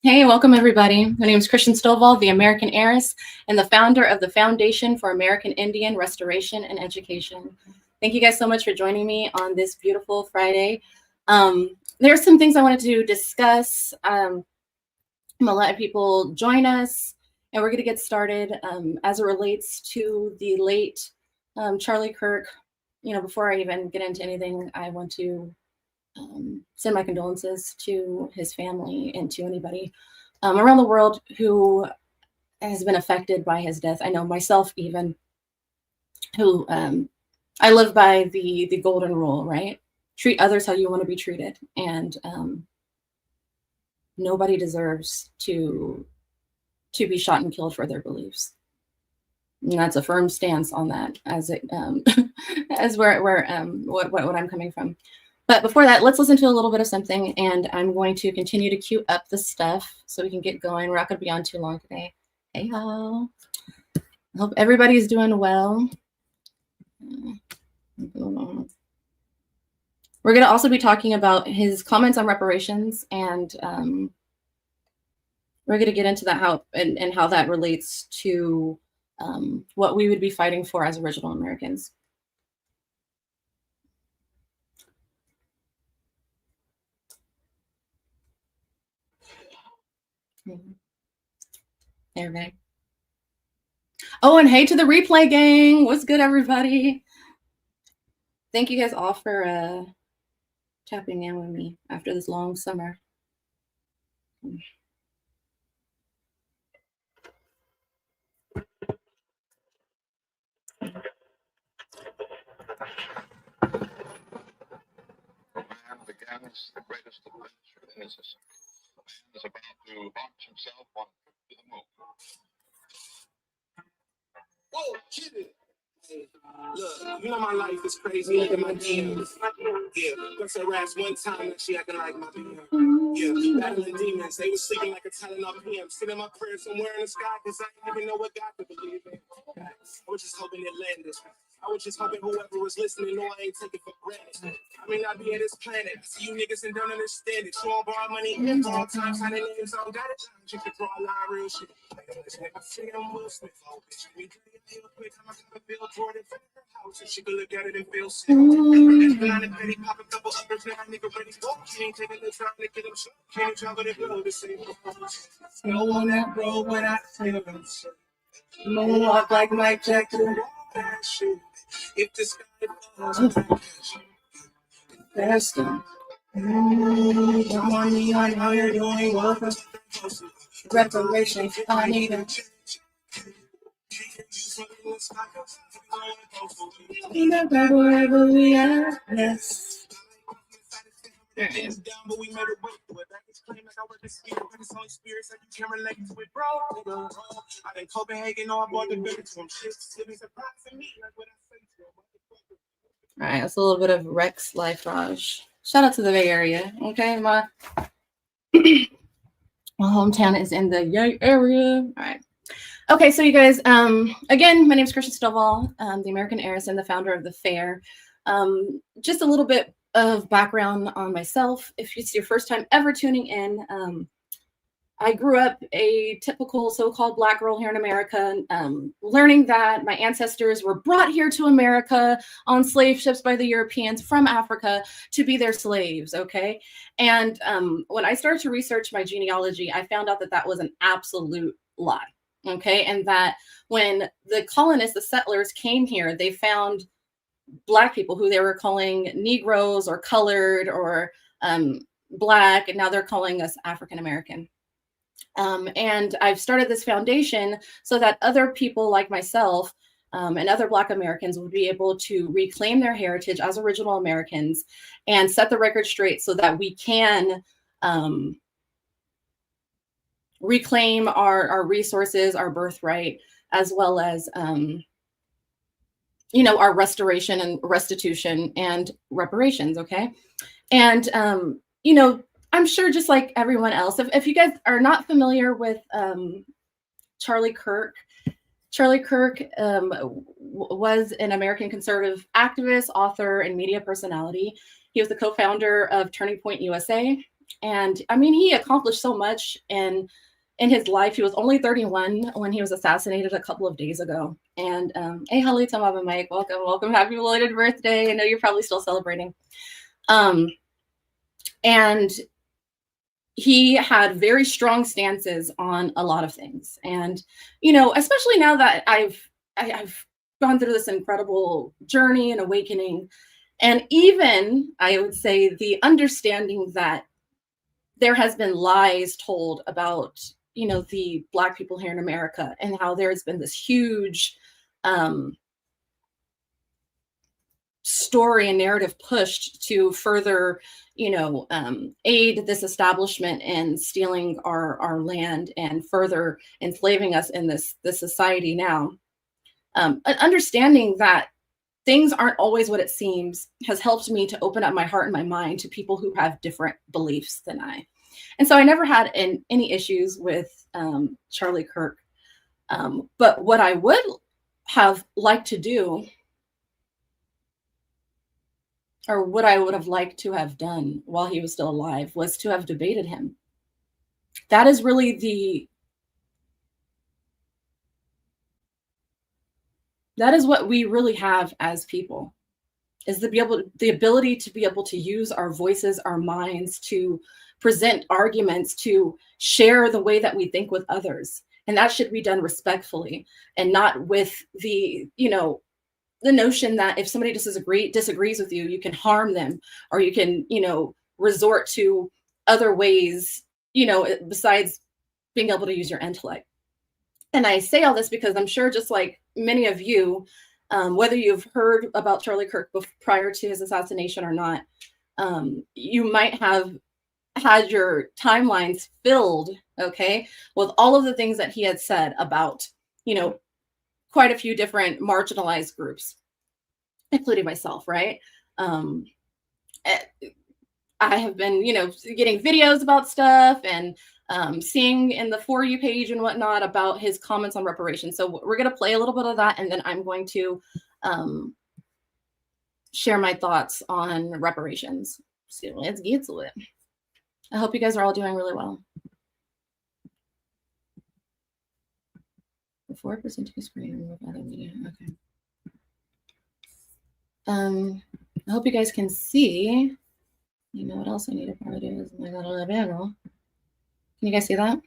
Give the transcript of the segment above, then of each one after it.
Hey, welcome everybody. My name is Christian Stovall, the American heiress and the founder of the Foundation for American Indian Restoration and Education. Thank you guys so much for joining me on this beautiful Friday. There are some things I wanted to discuss. I'm gonna let people join us, and we're gonna get started as it relates to the late Charlie Kirk. Before I even get into anything, I want to send my condolences to his family and to anybody around the world who has been affected by his death. I know myself even, who I live by the golden rule, right? Treat others how you want to be treated, and nobody deserves to be shot and killed for their beliefs. And that's a firm stance on that, as it as what I'm coming from. But before that, let's listen to a little bit of something, and I'm going to continue to queue up the stuff so we can get going. We're not going to be on too long today. Hey, y'all. I hope everybody's doing well. We're going to also be talking about his comments on reparations, and we're going to get into that how that relates to what we would be fighting for as original Americans. Everybody. Oh, and hey to the replay gang. What's good, everybody? Thank you guys all for tapping in with me after this long summer. Begins the greatest adventure in his history. Man is about to launch himself on a trip to the moon. Whoa, kid it! Hey, look, you know my life is crazy. Look at my demons. Yeah, bust her ass one time and she acting like my DM. Yeah, battling demons. They was sleeping like a Tylenol PM. Sitting my prayers somewhere in the sky because I didn't even know what God could believe in. I was just hoping it landed. I was just hoping whoever was listening know I ain't taking for granted. I may not be at this planet. I see you niggas and don't understand it. You won't borrow money in for all time, signing names, I don't got it. You can draw a line real shit. I say I'm Will Smith, oh bitch. We play it real quick. I'm gonna build Jordan for her house and she could look at it and feel sick. And petty pop a couple others now, nigga ready to go. She ain't taking the time to get him shot. Can't travel to go the same. Snow on that road when I feel them shit. Moonwalk like Mike Jackson. If the sky falls, faster. Come on, me on how you're doing. Welcome. Reparations, I need them. Wherever we are, yes. I've been Copenhagen, I bought the bill to him. All right, that's a little bit of Rex Life-Raj. Shout out to the Bay Area, okay? My hometown is in the Yay area. All right. Okay, so you guys, again, my name is Christian Stovall, the American heiress and the founder of the fair. Just a little bit of background on myself. If it's your first time ever tuning in, I grew up a typical so-called Black girl here in America, learning that my ancestors were brought here to America on slave ships by the Europeans from Africa to be their slaves, okay? And when I started to research my genealogy, I found out that that was an absolute lie, okay? And that when the colonists, the settlers came here, they found Black people who they were calling Negroes or colored or Black, and now they're calling us African American. And I've started this foundation so that other people like myself and other Black Americans would be able to reclaim their heritage as original Americans and set the record straight so that we can reclaim our resources, our birthright, as well as our restoration and restitution and reparations, okay? And I'm sure, just like everyone else, if you guys are not familiar with Charlie Kirk was an American conservative activist, author, and media personality. He was the co-founder of Turning Point USA, And I mean, he accomplished so much in his life. He was only 31 when he was assassinated a couple of days ago. And hey, Holly, Tamaba Mike, welcome. Happy belated birthday. I know you're probably still celebrating. And he had very strong stances on a lot of things. And, you know, especially now that I've gone through this incredible journey and awakening, and even I would say the understanding that there has been lies told about, you know, the Black people here in America, and how there's been this huge story and narrative pushed to further, you know, aid this establishment in stealing our land and further enslaving us in this society now. Understanding that things aren't always what it seems has helped me to open up my heart and my mind to people who have different beliefs than I. And so I never had any issues with Charlie Kirk. But what I would have liked to do, or what I would have liked to have done while he was still alive, was to have debated him. That is really that is what we really have as people, is the ability to be able to use our voices, our minds, to present arguments, to share the way that we think with others. And that should be done respectfully, and not with the, you know, the notion that if somebody disagrees with you, you can harm them, or you can, you know, resort to other ways, you know, besides being able to use your intellect. And I say all this because I'm sure, just like many of you, whether you've heard about Charlie Kirk prior to his assassination or not, you might have had your timelines filled, okay, with all of the things that he had said about, you know, quite a few different marginalized groups, including myself, right? I have been, you know, getting videos about stuff and seeing in the For You page and whatnot about his comments on reparations. So we're going to play a little bit of that, and then I'm going to share my thoughts on reparations. So let's get to it. I hope you guys are all doing really well. Before presenting a screen, remove other media. Okay. I hope you guys can see. You know what else I need to probably do is my little panel. Can you guys see that?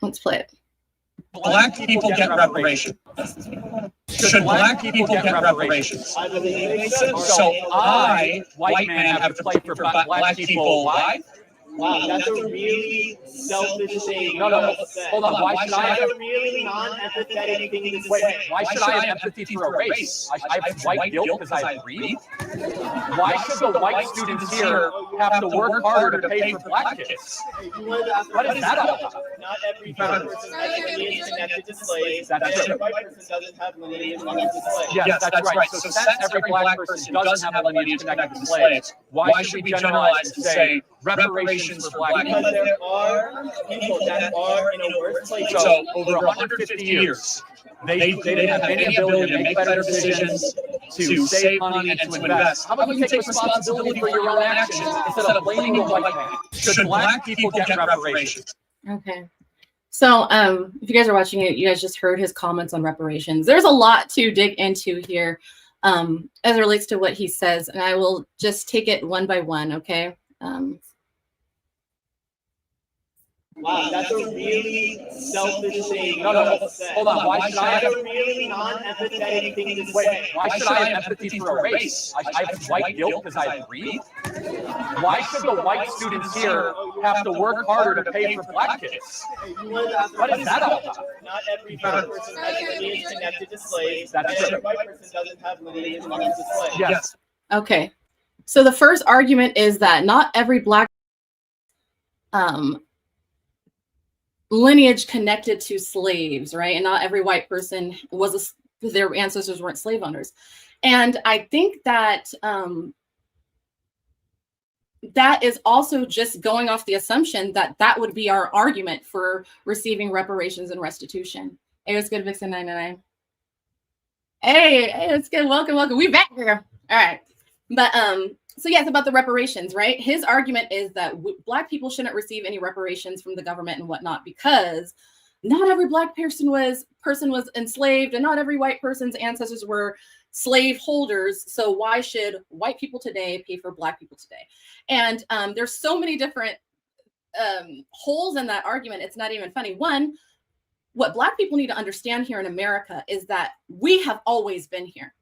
Let's play it. Black people get reparations. Should Black people get reparations? So I, white man, have to fight for Black people. Why? Wow, that's a really selfish thing. No, hold on. Why should I have a really non-empathetic thing to Wait, say? why should I have empathy for a race? I have white guilt because I breathe? Why should the white students here have to work harder to pay for Black kids? What is that all about? Not every Black person has lineage connected to slaves. That's Every true. white person doesn't have lineage connected to slaves. Yes, that's right. So since every Black person doesn't have a lineage connected to slaves, why should we generalize and say reparations for Black people? Because there are people that are in a worse place. So over 150 years, they didn't have any ability to make better decisions, to save money and to invest. How about you take responsibility for your own actions instead of blaming the white man? Should Black people get reparations? Okay. So if you guys are watching it, you guys just heard his comments on reparations. There's a lot to dig into here as it relates to what he says, and I will just take it one by one, okay? Wow, that's a really selfish thing. No, hold on. Why should I have a really non-empathetic thing to Wait, say? why should I have empathy for a race? I have white guilt because I breathe? Why should the white students here have to work harder to pay for Black kids? What is that all about? Not every Black person has lineage connected to slaves. That's true. Every white person doesn't have lineage connected to slaves. Yes. Okay. So the first argument is that not every Black lineage connected to slaves, right? And not every white person was their ancestors weren't slave owners. And I think that that is also just going off the assumption that that would be our argument for receiving reparations and restitution. Hey, it's good, Vixen 999. Hey, it's good. Welcome. We back here. All right. But so yeah, it's about the reparations, right? His argument is that Black people shouldn't receive any reparations from the government and whatnot because not every Black person was enslaved, and not every white person's ancestors were slave holders. So why should white people today pay for Black people today? And there's so many different holes in that argument. It's not even funny. One, what Black people need to understand here in America is that we have always been here.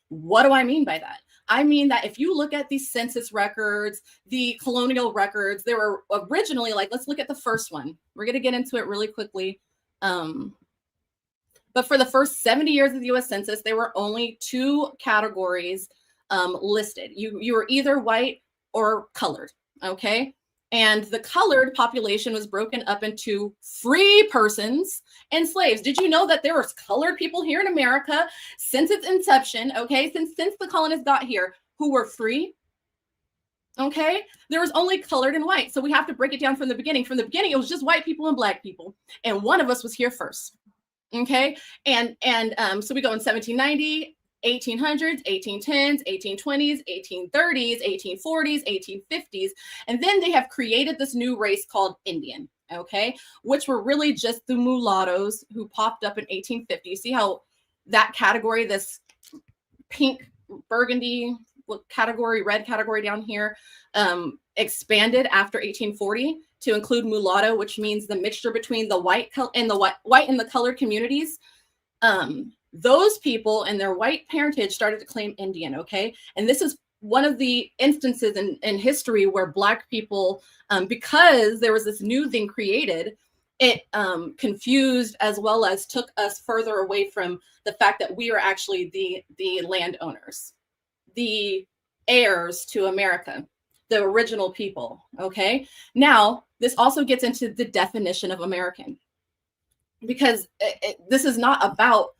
What do I mean by that? I mean that if you look at the census records, the colonial records, they were originally like, let's look at the first one. We're going to get into it really quickly. But for the first 70 years of the US Census, there were only two categories listed. You were either white or colored, okay? And the colored population was broken up into free persons and slaves. Did you know that there was colored people here in America since its inception, okay? Since the colonists got here, who were free, okay? There was only colored and white. So we have to break it down from the beginning. From the beginning, it was just white people and Black people. And one of us was here first, okay? And so we go in 1790, 1800s, 1810s, 1820s, 1830s, 1840s, 1850s. And then they have created this new race called Indian, okay, which were really just the mulattoes who popped up in 1850. You see how that category, this pink, burgundy category, red category down here, expanded after 1840 to include mulatto, which means the mixture between the white and the colored communities. Those people and their white parentage started to claim Indian, okay? And this is one of the instances in history where Black people, because there was this new thing created, it confused as well as took us further away from the fact that we are actually the landowners, the heirs to America, the original people, okay? Now, this also gets into the definition of American, because this is not about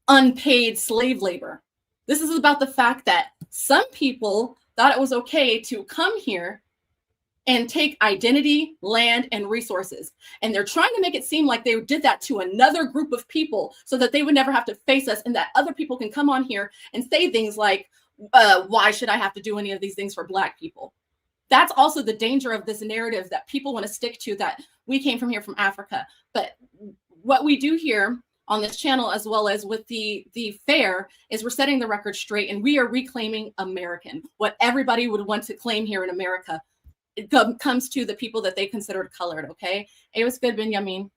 unpaid slave labor. This is about the fact that some people thought it was okay to come here and take identity, land, and resources. And they're trying to make it seem like they did that to another group of people so that they would never have to face us, and that other people can come on here and say things like, why should I have to do any of these things for Black people? That's also the danger of this narrative that people want to stick to, that we came from here from Africa. But what we do here on this channel, as well as with the fair, is we're setting the record straight, and we are reclaiming American. What everybody would want to claim here in America, it comes to the people that they considered colored, okay? It was good, Benjamin.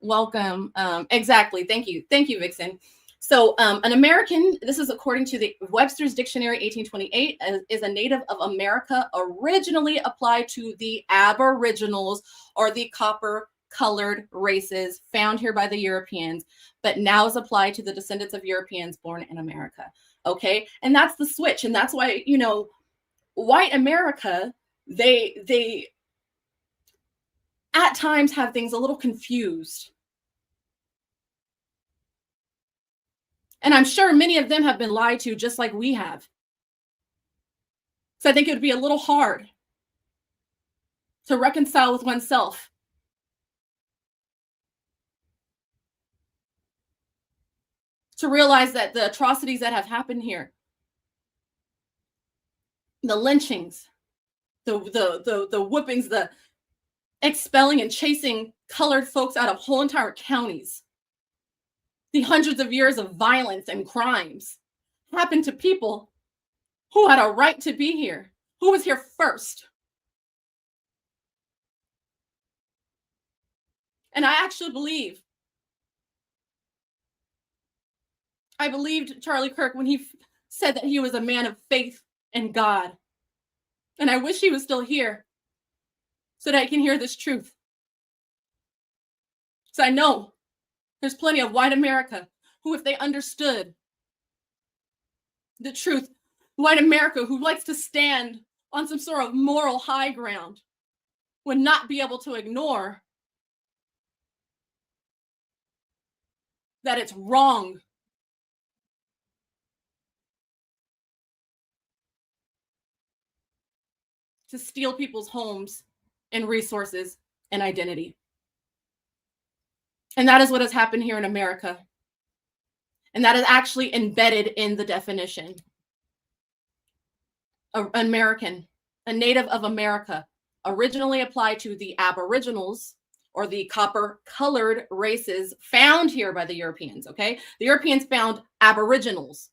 Welcome. Exactly. Thank you, Vixen. So an American, this is according to the Webster's Dictionary 1828, is a native of America, originally applied to the Aboriginals or the copper-colored races found here by the Europeans, but now is applied to the descendants of Europeans born in America. Okay, and that's the switch, and that's why, you know, white America, they at times have things a little confused. And I'm sure many of them have been lied to just like we have. So I think it would be a little hard to reconcile with oneself. To realize that the atrocities that have happened here, the lynchings, the whoopings, the expelling and chasing colored folks out of whole entire counties, the hundreds of years of violence and crimes happened to people who had a right to be here, who was here first. And I actually believed Charlie Kirk when he said that he was a man of faith in God. And I wish he was still here so that I can hear this truth. So I know there's plenty of white America who, if they understood the truth, white America who likes to stand on some sort of moral high ground, would not be able to ignore that it's wrong to steal people's homes and resources and identity. And that is what has happened here in America. And that is actually embedded in the definition. American, a native of America, originally applied to the Aboriginals or the copper-colored races found here by the Europeans, okay? The Europeans found Aboriginals,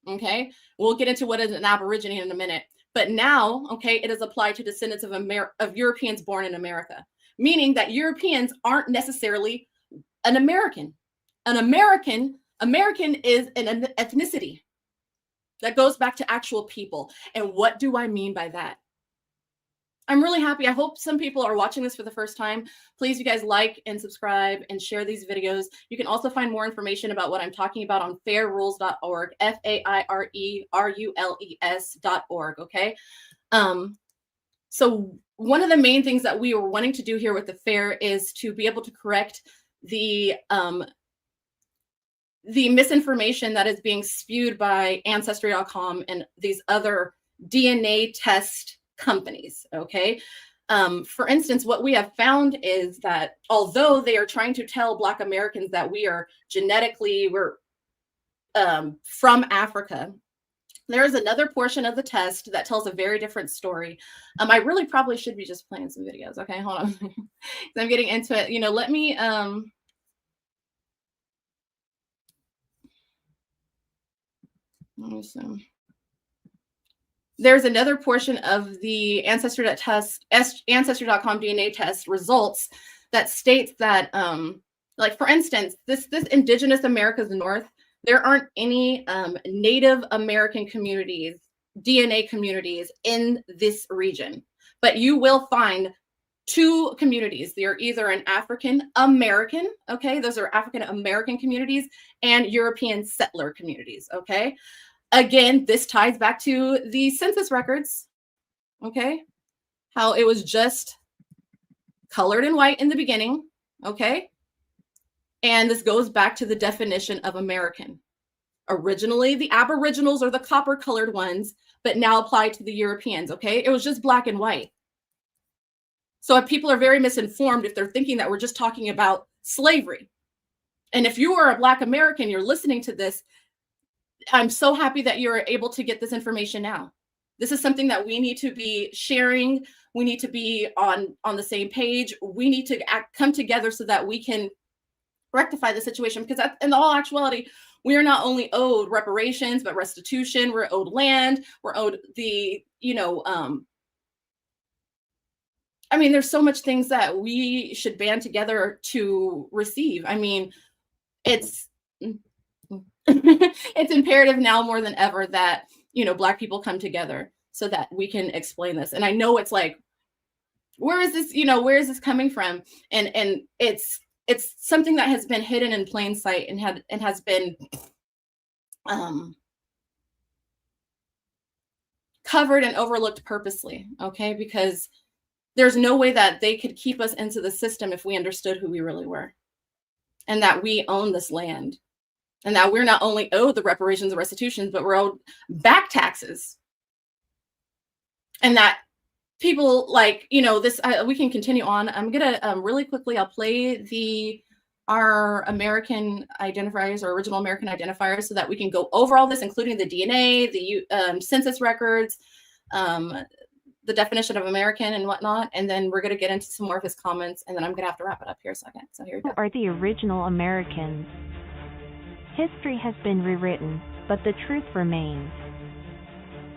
okay? We'll get into what is an Aborigine in a minute. But now, okay, it is applied to descendants of Europeans born in America, meaning that Europeans aren't necessarily an American. An American is an ethnicity that goes back to actual people. And what do I mean by that? I'm really happy. I hope some people are watching this for the first time. Please, you guys like and subscribe and share these videos. You can also find more information about what I'm talking about on fairrules.org, FAIRERULES.org, okay? So one of the main things that we were wanting to do here with the fair is to be able to correct the misinformation that is being spewed by Ancestry.com and these other DNA test companies, okay? For instance, what we have found is that although they are trying to tell Black Americans that we're from Africa, there is another portion of the test that tells a very different story. I really probably should be just playing some videos. Okay, hold on. I'm getting into it. You know, let me see. There's another portion of the Ancestry.com DNA test results that states that, like for instance, this Indigenous America's North, there aren't any Native American communities, DNA communities in this region, but you will find two communities. They're either an African American, okay, those are African American communities, and European settler communities, okay. Again, this ties back to the census records, okay? How it was just colored in white in the beginning, okay? And this goes back to the definition of American. Originally, the Aboriginals are the copper-colored ones, but now applied to the Europeans, okay? It was just black and white. So if people are very misinformed if they're thinking that we're just talking about slavery. And if you are a Black American, you're listening to this, I'm so happy that you're able to get this information now. This is something that we need to be sharing. We need to be on the same page. We need to come together so that we can rectify the situation, because in all actuality, we are not only owed reparations, but restitution. We're owed land. We're owed the, I mean, there's so much things that we should band together to receive. I mean, it's it's imperative now more than ever that, Black people come together so that we can explain this. And I know it's like, where is this, where is this coming from? And it's something that has been hidden in plain sight and has been covered and overlooked purposely, okay? Because there's no way that they could keep us into the system if we understood who we really were and that we own this land. And that we're not only owed the reparations and restitutions, but we're owed back taxes. And that people like, this, we can continue on. I'm going to really quickly, I'll play our American identifiers or original American identifiers so that we can go over all this, including the DNA, the census records, the definition of American and whatnot. And then we're going to get into some more of his comments. And then I'm going to have to wrap it up here a second. So here we go. Are the original Americans? History has been rewritten, but the truth remains.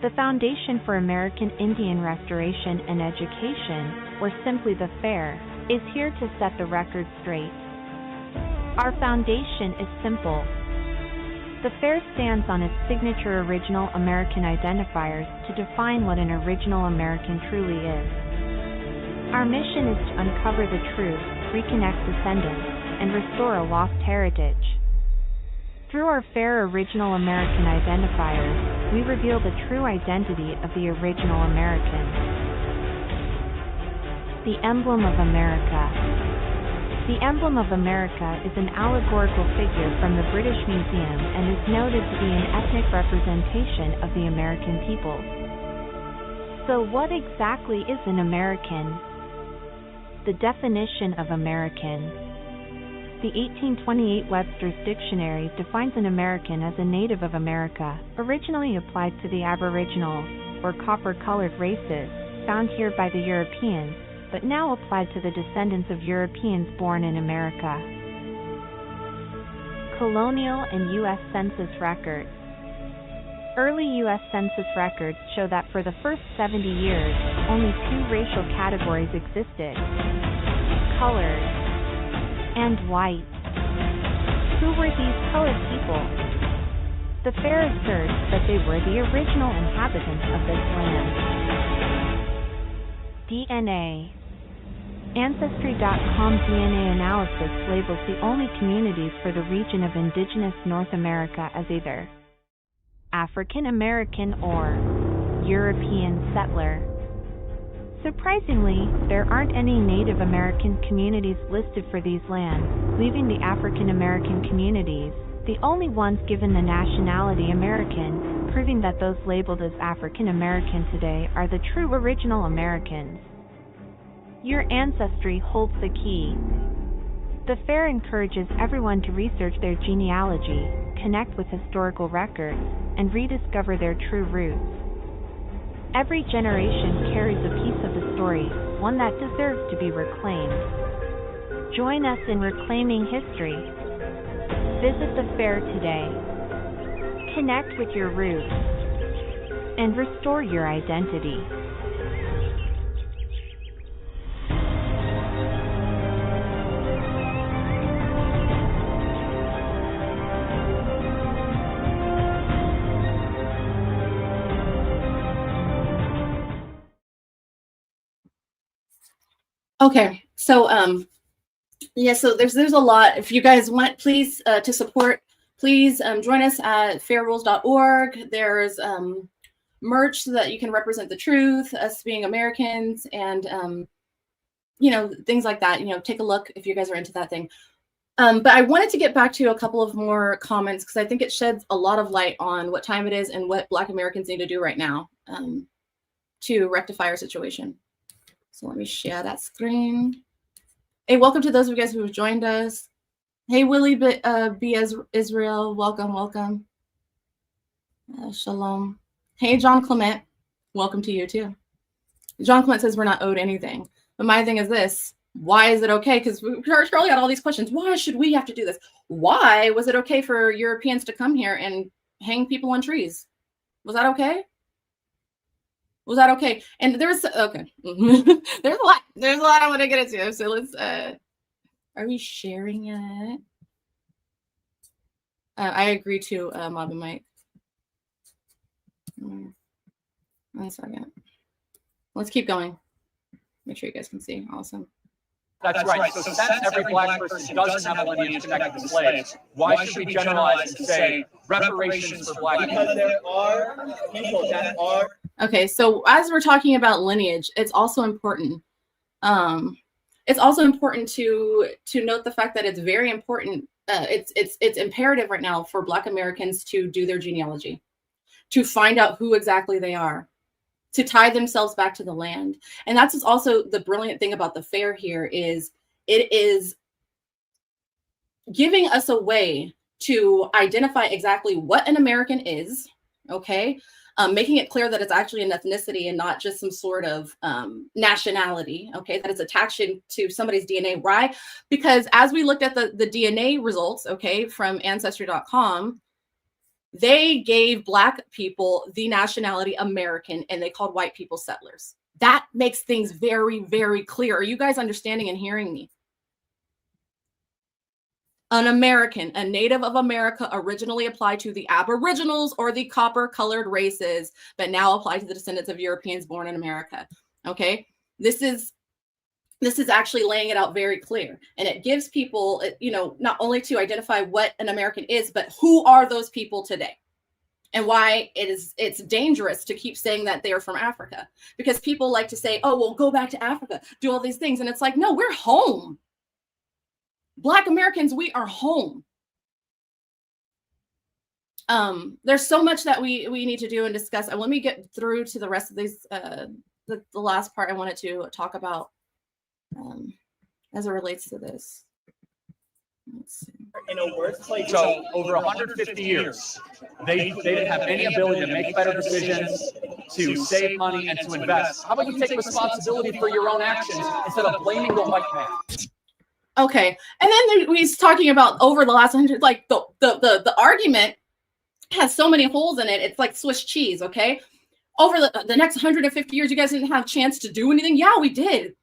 The Foundation for American Indian Restoration and Education, or simply the FAIR, is here to set the record straight. Our foundation is simple. The FAIR stands on its signature original American identifiers to define what an original American truly is. Our mission is to uncover the truth, reconnect descendants, and restore a lost heritage. Through our FAIR Original American identifiers, we reveal the true identity of the original American. The emblem of America. The emblem of America is an allegorical figure from the British Museum and is noted to be an ethnic representation of the American people. So what exactly is an American? The definition of American. The 1828 Webster's Dictionary defines an American as a native of America, originally applied to the Aboriginals. or copper-colored races, found here by the Europeans, but now applied to the descendants of Europeans born in America. Colonial and U.S. Census records. Early U.S. Census records show that for the first 70 years, only two racial categories existed: colored and white. Who were these colored people? The fair asserts that they were the original inhabitants of this land. DNA. Ancestry.com DNA analysis labels the only communities for the region of indigenous North America as either African American or European settler. Surprisingly, there aren't any Native American communities listed for these lands, leaving the African American communities the only ones given the nationality American, proving that those labeled as African American today are the true original Americans. Your ancestry holds the key. The fair encourages everyone to research their genealogy, connect with historical records, and rediscover their true roots. Every generation carries a piece of the story, one that deserves to be reclaimed. Join us in reclaiming history. Visit the fair today. Connect with your roots and restore your identity. Okay, so yeah, so there's a lot. If you guys want, please to support, please join us at fairrules.org. There's merch so that you can represent the truth, us being Americans, and you know, things like that. You know, take a look if you guys are into that thing. But I wanted to get back to a couple of more comments because I think it sheds a lot of light on what time it is and what Black Americans need to do right now to rectify our situation. So let me share that screen. Hey, welcome to those of you guys who have joined us. Hey, Willie B. Israel, welcome. Shalom. Hey, John Clement, welcome to you too. John Clement says we're not owed anything. But my thing is this: why is it okay? Because Charlie got all these questions. Why should we have to do this? Why was it okay for Europeans to come here and hang people on trees? Was that okay? Was that okay? And there's okay. There's a lot. There's a lot I want to get into. So let's. Are we sharing it? I agree to Mob and Mike. 1 second. Let's keep going. Make sure you guys can see. Awesome. That's right. So since every Black person doesn't have a lineage connected to slaves, why should we generalize and say reparations for Black people? Because there are people that are. Okay, so as we're talking about lineage, it's also important. It's also important to note the fact that it's very important. It's imperative right now for Black Americans to do their genealogy, to find out who exactly they are, to tie themselves back to the land. And that's also the brilliant thing about the fair here is it is giving us a way to identify exactly what an American is, okay? Making it clear that it's actually an ethnicity and not just some sort of nationality, okay? That it's attached to somebody's DNA. Why? Because as we looked at the DNA results, okay, from Ancestry.com, they gave Black people the nationality American and they called white people settlers. That makes things very, very clear. Are you guys understanding and hearing me? An American, a native of America, originally applied to the Aboriginals or the copper-colored races, but now apply to the descendants of Europeans born in America. Okay, this is actually laying it out very clear, and it gives people, you know, not only to identify what an American is, but who are those people today, and why it's dangerous to keep saying that they are from Africa, because people like to say, oh, well, go back to Africa, do all these things, and it's like, no, we're home. Black Americans, we are home. There's so much that we need to do and discuss. And let me get through to the rest of these, the last part I wanted to talk about as it relates to this. Let's see. In a workplace. So over 150 years, they didn't have any ability to make better decisions, to save money, and to invest. How about you take responsibility for your own actions instead of blaming the white man? Okay, and then he's talking about over the last 100, like the argument has so many holes in it. It's like Swiss cheese. Okay, over the next 150 years, you guys didn't have a chance to do anything. Yeah, we did.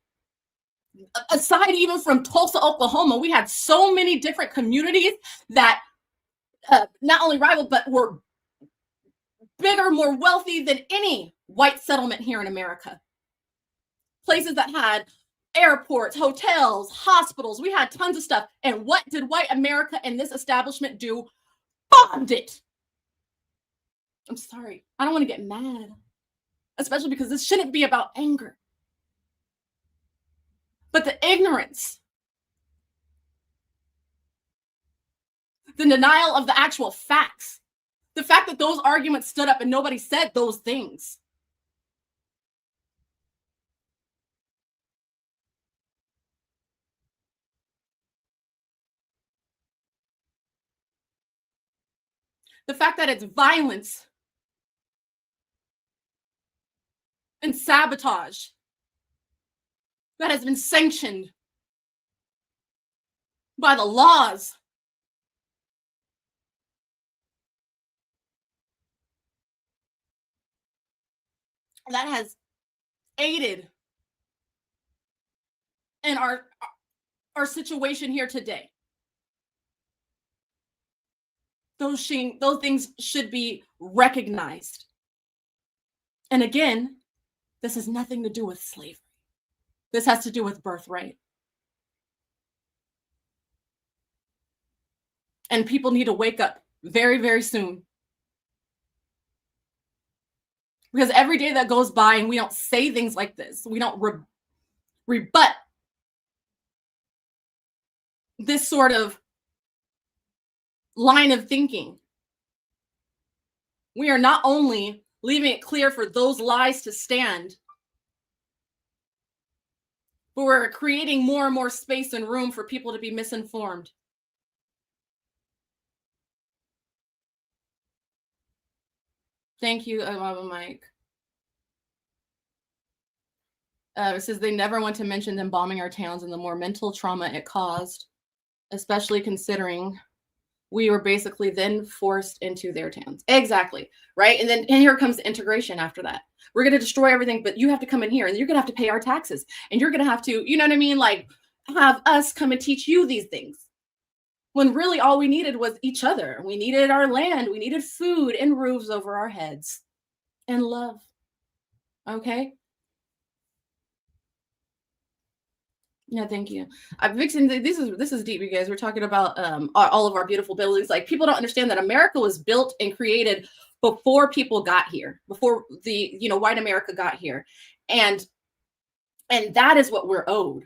Aside even from Tulsa, Oklahoma, we had so many different communities that not only rivaled, but were bigger, more wealthy than any white settlement here in America. Places that had airports, hotels, hospitals. We had tons of stuff. And what did white America and this establishment do? Bombed it. I'm sorry. I don't want to get mad, especially because this shouldn't be about anger. But the ignorance, the denial of the actual facts, the fact that those arguments stood up and nobody said those things. The fact that it's violence and sabotage that has been sanctioned by the laws. That has aided in our situation here today. Those things should be recognized. And again, this has nothing to do with slavery. This has to do with birthright. And people need to wake up very, very soon. Because every day that goes by and we don't say things like this, we don't rebut this sort of line of thinking, we are not only leaving it clear for those lies to stand, but we're creating more and more space and room for people to be misinformed. Thank you, Mike. It says they never want to mention them bombing our towns and the more mental trauma it caused, especially considering we were basically then forced into their towns. Exactly, right? And here comes the integration after that. We're going to destroy everything, but you have to come in here and you're going to have to pay our taxes. And you're going to have to, you know what I mean? Like, have us come and teach you these things. When really all we needed was each other. We needed our land. We needed food and roofs over our heads. And love. Okay? Yeah, thank you. Vixen, this is deep, you guys. We're talking about all of our beautiful buildings. Like, people don't understand that America was built and created before people got here, before the white America got here, and that is what we're owed.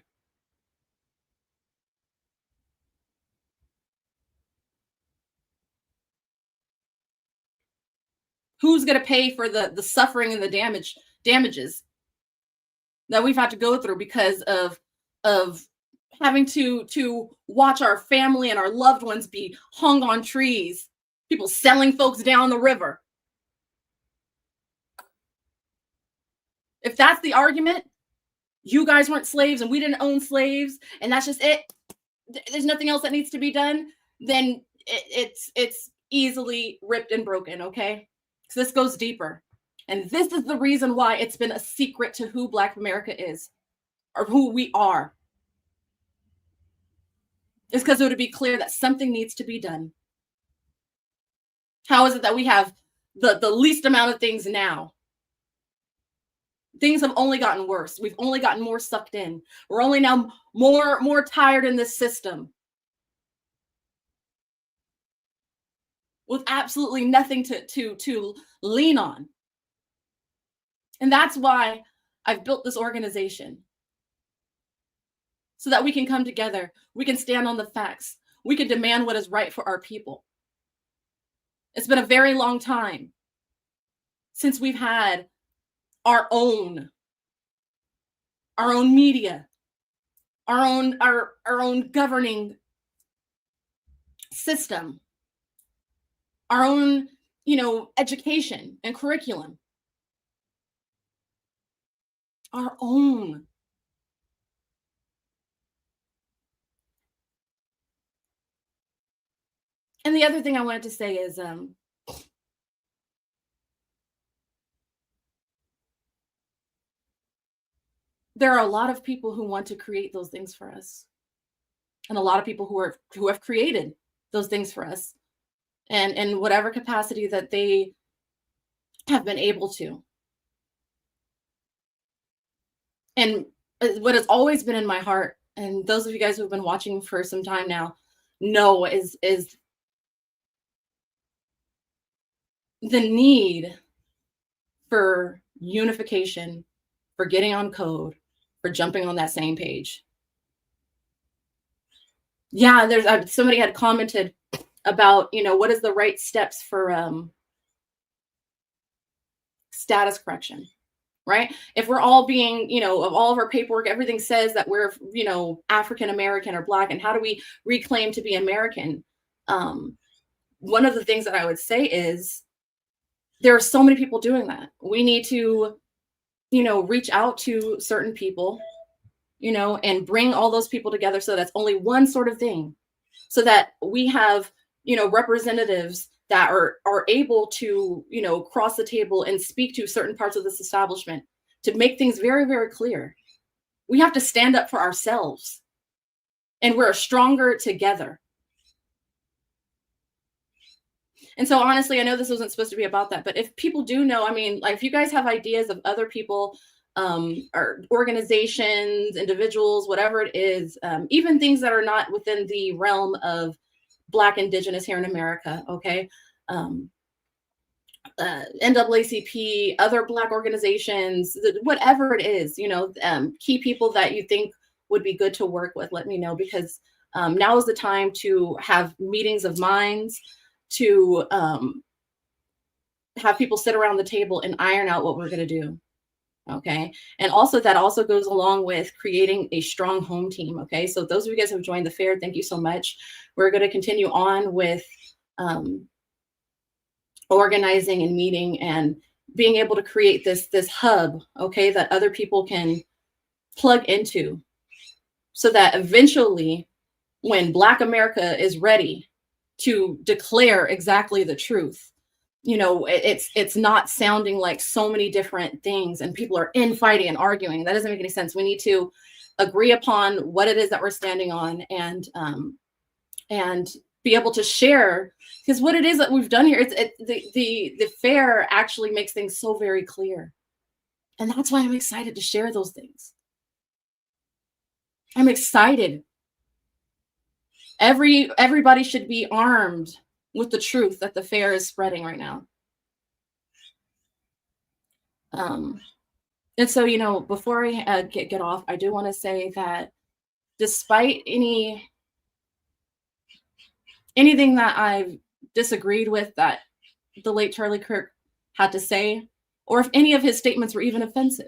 Who's going to pay for the suffering and the damages that we've had to go through because of having to watch our family and our loved ones be hung on trees, people selling folks down the river? If that's the argument, you guys weren't slaves and we didn't own slaves, and that's just it, there's nothing else that needs to be done, then it's easily ripped and broken, okay? So this goes deeper. And this is the reason why it's been a secret to who Black America is, or who we are. It's because it would be clear that something needs to be done. How is it that we have the least amount of things now? Things have only gotten worse. We've only gotten more sucked in. We're only now more tired in this system, with absolutely nothing to lean on. And that's why I've built this organization. So that we can come together. We can stand on the facts. We can demand what is right for our people. It's been a very long time since we've had our own media, our own governing system, our own, education and curriculum, our own. And the other thing I wanted to say is, there are a lot of people who want to create those things for us, and a lot of people who have created those things for us, and in whatever capacity that they have been able to. And what has always been in my heart, and those of you guys who have been watching for some time now know, is the need for unification, for getting on code, for jumping on that same page. Yeah, there's somebody had commented about, what is the right steps for status correction, right? If we're all being, of all of our paperwork, everything says that we're, African American or Black, and how do we reclaim to be American? One of the things that I would say is, there are so many people doing that. We need to, reach out to certain people, and bring all those people together, so that's only one sort of thing, so that we have, representatives that are able to, cross the table and speak to certain parts of this establishment to make things very, very clear. We have to stand up for ourselves, and we're stronger together. And so honestly, I know this wasn't supposed to be about that, but if people do know, like, if you guys have ideas of other people, or organizations, individuals, whatever it is, even things that are not within the realm of Black, Indigenous here in America, okay? NAACP, other Black organizations, whatever it is, key people that you think would be good to work with, let me know, because now is the time to have meetings of minds, to have people sit around the table and iron out what we're going to do. Okay. And also that also goes along with creating a strong home team. Okay. So those of you guys who have joined the fair, thank you so much. We're going to continue on with organizing and meeting and being able to create this hub, okay, that other people can plug into, so that eventually when Black America is ready to declare exactly the truth, it's not sounding like so many different things and people are infighting and arguing. That doesn't make any sense. We need to agree upon what it is that we're standing on, and be able to share, because what it is that we've done here, the fair actually makes things so very clear. And that's why I'm excited to share those things. I'm excited. Everybody should be armed with the truth that the fair is spreading right now. And so, before I get off, I do want to say that despite anything that I've disagreed with that the late Charlie Kirk had to say, or if any of his statements were even offensive,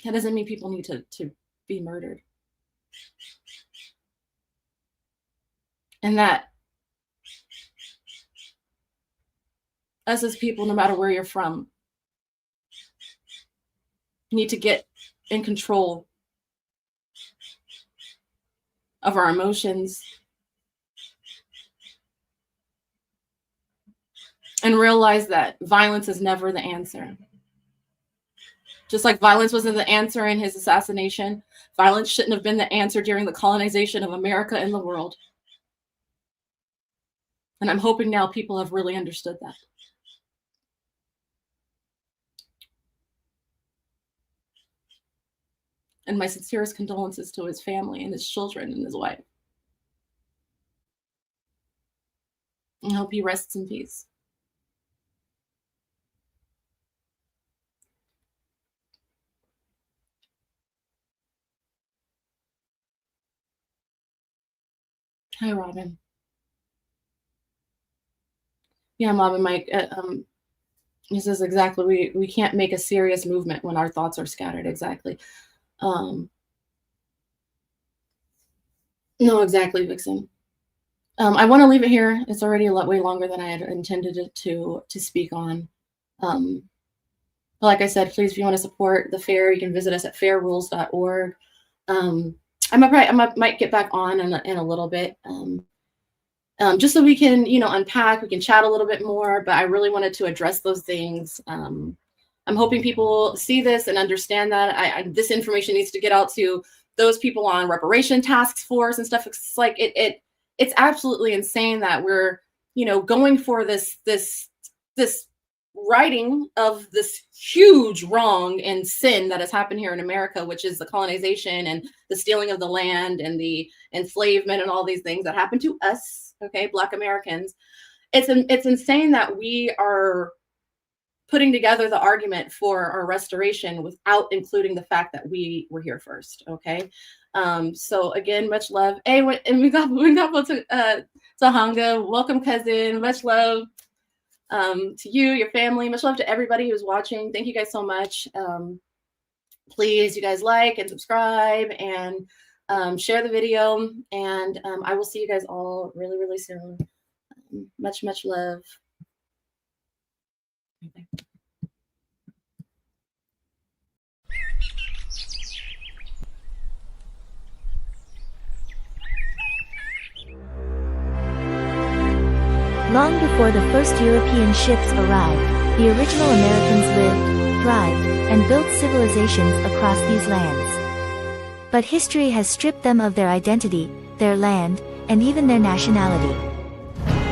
that doesn't mean people need to be murdered. And that us as people, no matter where you're from, need to get in control of our emotions and realize that violence is never the answer. Just like violence wasn't the answer in his assassination, violence shouldn't have been the answer during the colonization of America and the world. And I'm hoping now people have really understood that. And my sincerest condolences to his family and his children and his wife. I hope he rests in peace. Hi, Robin. Yeah, Mom and Mike. He says exactly. We can't make a serious movement when our thoughts are scattered. Exactly. No, exactly, Vixen. I want to leave it here. It's already a lot way longer than I had intended it to speak on. Like I said, please, if you want to support the fair, you can visit us at fairrules.org. I might get back on in a little bit, just so we can, unpack. We can chat a little bit more. But I really wanted to address those things. I'm hoping people see this and understand that this information needs to get out to those people on reparation task force and stuff. It's like it's absolutely insane that we're, going for this righting of this huge wrong and sin that has happened here in America, which is the colonization and the stealing of the land and the enslavement and all these things that happened to us, okay, Black Americans. It's insane that we are putting together the argument for our restoration without including the fact that we were here first, okay? So again, much love. Hey, and we got Sahanga. Welcome, cousin. Much love to you, your family. Much love to everybody who's watching. Thank you guys so much. Please, you guys like and subscribe and share the video. And I will see you guys all really, really soon. Much, much love. Okay. Long before the first European ships arrived, the original Americans lived, thrived, and built civilizations across these lands. But history has stripped them of their identity, their land, and even their nationality.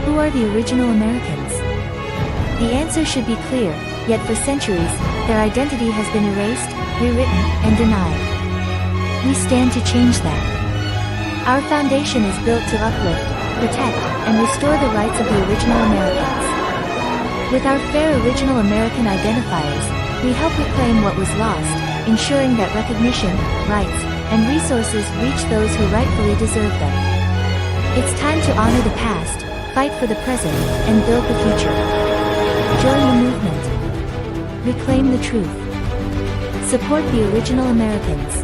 Who are the original Americans? The answer should be clear, yet for centuries, their identity has been erased, rewritten, and denied. We stand to change that. Our foundation is built to uplift, protect, and restore the rights of the original Americans. With our fair original American identifiers, we help reclaim what was lost, ensuring that recognition, rights, and resources reach those who rightfully deserve them. It's time to honor the past, fight for the present, and build the future. Join the movement. Reclaim the truth. Support the original Americans.